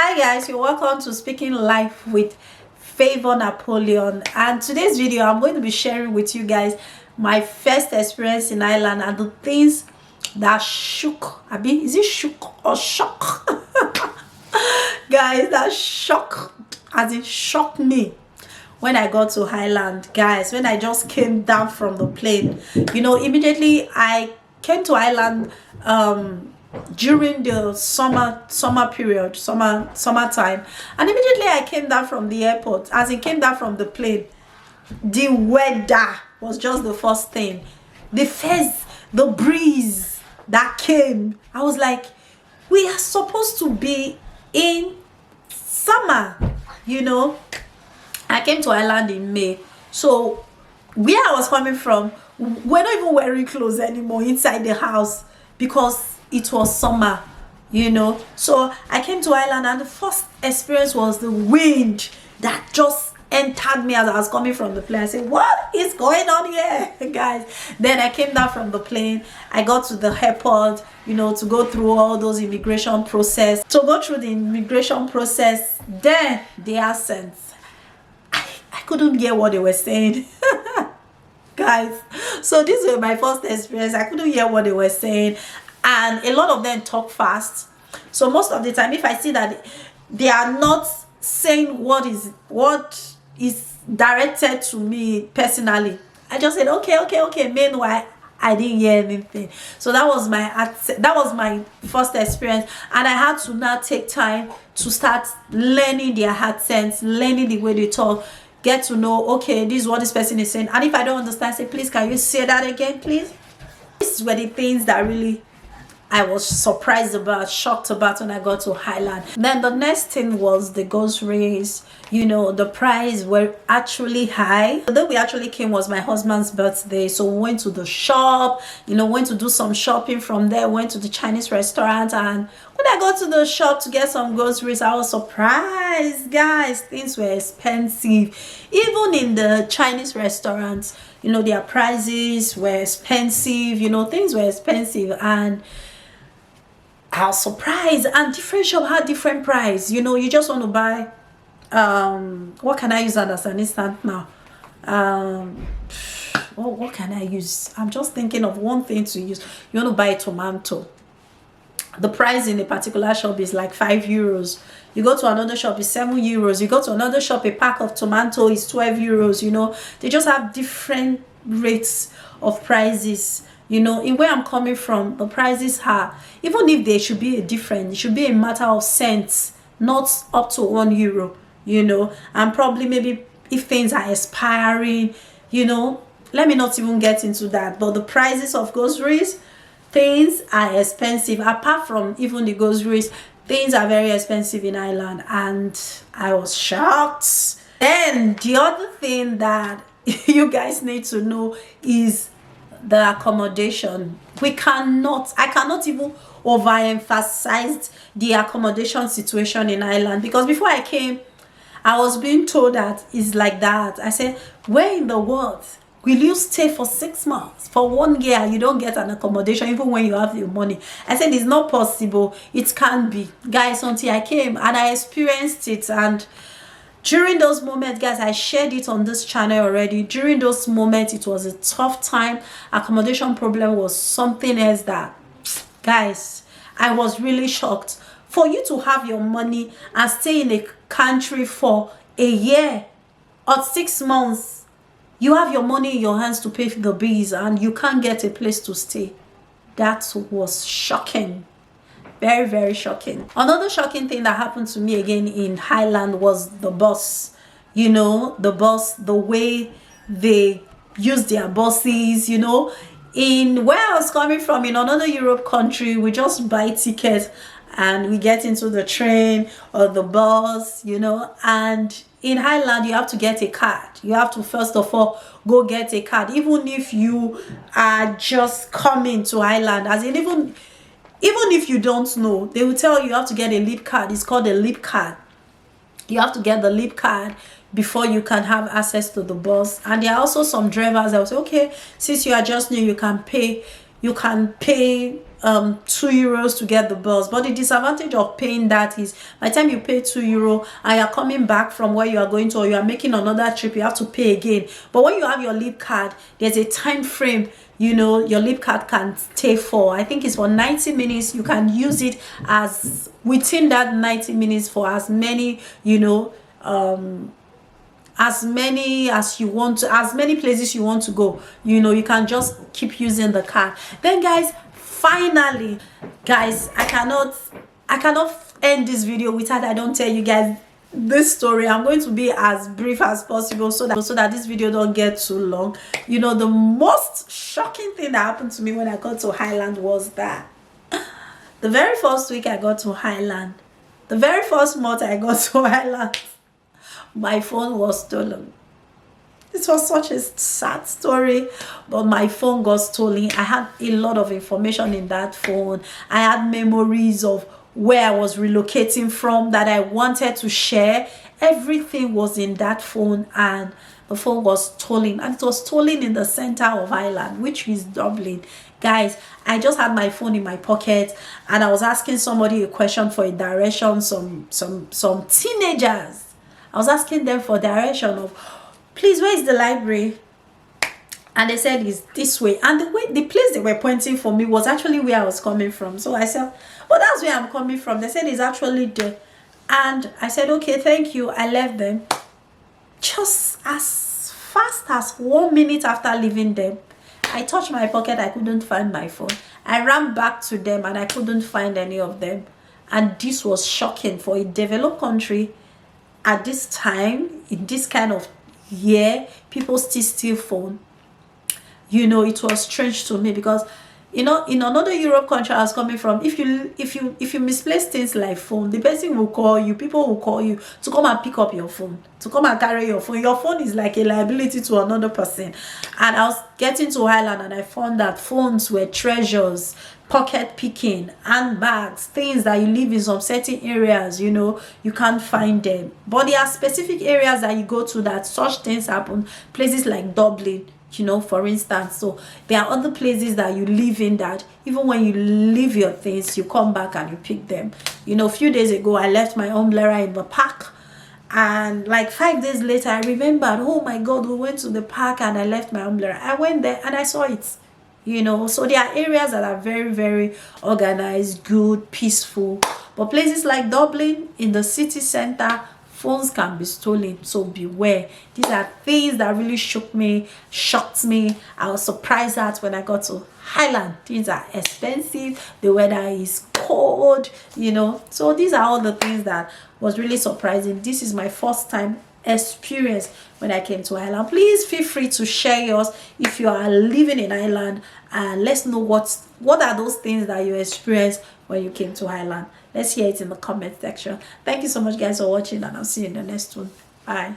Hi guys, you're welcome to Speaking Life with Favor Napoleon, and today's video I'm going to be sharing with you guys my first experience in Ireland and the things that shook. Is it shook or shock? Guys, that shocked me when I got to Ireland. Guys, when I just came down from the plane, immediately I came to Ireland during the summertime, and immediately I came down from the airport. As I came down from the plane, the weather was just the first thing. The breeze that came, I was like, we are supposed to be in summer. I came to Ireland in May, so where I was coming from, we're not even wearing clothes anymore inside the house because it was summer. So I came to Ireland, and the first experience was the wind that just entered me as I was coming from the plane. I said, what is going on here, guys? Then I came down from the plane. I got to the airport, to go through all those immigration process. Then the accents, I couldn't hear what they were saying. Guys, so this was my first experience. I couldn't hear what they were saying, and a lot of them talk fast. So most of the time, if I see that they are not saying what is directed to me personally, I just said okay. Meanwhile, I didn't hear anything. So that was my first experience, and I had to now take time to start learning their accents, learning the way they talk, get to know, okay, this is what this person is saying. And if I don't understand, say, please, can you say that again, please? These were the things that really I was surprised about, shocked about when I got to Ireland. Then the next thing was the groceries. The price were actually high. The day we actually came was my husband's birthday, so we went to the shop, went to do some shopping. From there, went to the Chinese restaurant, and when I got to the shop to get some groceries, I was surprised, guys. Things were expensive. Even in the Chinese restaurants, their prices were expensive. Things were expensive, and I was surprised. And different shop had different price. You just want to buy what can I use as an instant now? What can I use? I'm just thinking of one thing to use. You want to buy a tomato. The price in a particular shop is like €5. You go to another shop, it's €7. You go to another shop, a pack of tomato is €12. They just have different rates of prices. In where I'm coming from, the prices are, even if they should be different, it should be a matter of cents, not up to €1. And probably maybe if things are expiring, let me not even get into that. But the prices of groceries, things are expensive. Apart from even the groceries, things are very expensive in Ireland, and I was shocked. Then the other thing that you guys need to know is the accommodation. I cannot even overemphasize the accommodation situation in Ireland, because before I came, I was being told that it's like that. I said, where in the world will you stay for 6 months, for 1 year, you don't get an accommodation even when you have your money? I said, it's not possible. It can't be. Guys, until I came and I experienced it, and during those moments, guys, I shared it on this channel already. During those moments, it was a tough time. Accommodation problem was something else that, guys, I was really shocked. For you to have your money and stay in a country for a year or 6 months, you have your money in your hands to pay the bills, and you can't get a place to stay. That was shocking. Very, very shocking. Another shocking thing that happened to me again in Ireland was the bus. The bus, the way they use their buses. In where I was coming from, in another Europe country, we just buy tickets and we get into the train or the bus, and in Ireland, you have to get a card. You have to first of all go get a card, even if you are just coming to Ireland. As in, even if you don't know, they will tell you have to get a leap card. It's called a leap card. You have to get the leap card before you can have access to the bus. And there are also some drivers that will say, okay, since you are just new, you can pay €2 to get the bus. But the disadvantage of paying that is by the time you pay €2 and you're coming back from where you are going to, or you are making another trip, you have to pay again. But when you have your leap card, there's a time frame, you know, your leap card can stay for, I think it's for 90 minutes. You can use it as within that 90 minutes for as many, you know, as many as you want to, as many places you want to go. You know, you can just keep using the card. Then guys, finally, guys, I cannot end this video without I don't tell you guys this story. I'm going to be as brief as possible so that this video don't get too long. You know, the most shocking thing that happened to me when I got to Highland was that the very first week I got to Highland, the very first month I got to Highland, my phone was stolen. This was such a sad story, but my phone got stolen. I had a lot of information in that phone. I had memories of where I was relocating from that I wanted to share. Everything was in that phone, and the phone was stolen. And it was stolen in the center of Ireland, which is Dublin. Guys, I just had my phone in my pocket and I was asking somebody a question for a direction. Some teenagers, I was asking them for direction of, please, where is the library? And they said it's this way. And the place they were pointing for me was actually where I was coming from. So I said, well, that's where I'm coming from. They said it's actually there. And I said, okay, thank you. I left them. Just as fast as 1 minute after leaving them, I touched my pocket. I couldn't find my phone. I ran back to them and I couldn't find any of them. And this was shocking for a developed country. At this time, in this kind of year, people still steal phone. You know, it was strange to me because, you know, in another Europe country I was coming from, if you misplace things like phone, the person will call you, people will call you to come and pick up your phone, to come and carry your phone. Your phone is like a liability to another person. And I was getting to Ireland and I found that phones were treasures, pocket picking, handbags, things that you live in some certain areas, you know, you can't find them. But there are specific areas that you go to that such things happen, places like Dublin, you know, for instance. So there are other places that you live in that even when you leave your things, you come back and you pick them. You know, a few days ago I left my umbrella in the park, and like 5 days later I remembered, oh my God, we went to the park and I left my umbrella. I went there and I saw it. You know, so there are areas that are very, very organized, good, peaceful. But places like Dublin, in the city center, phones can be stolen. So beware. These are things that really shocked me. I was surprised that when I got to Highland, things are expensive, the weather is cold, you know. So these are all the things that was really surprising. This is my first time experience when I came to Ireland. Please feel free to share yours if you are living in Ireland, and let's know what are those things that you experienced when you came to Ireland. Let's hear it in the comment section. Thank you so much guys for watching, and I'll see you in the next one. Bye.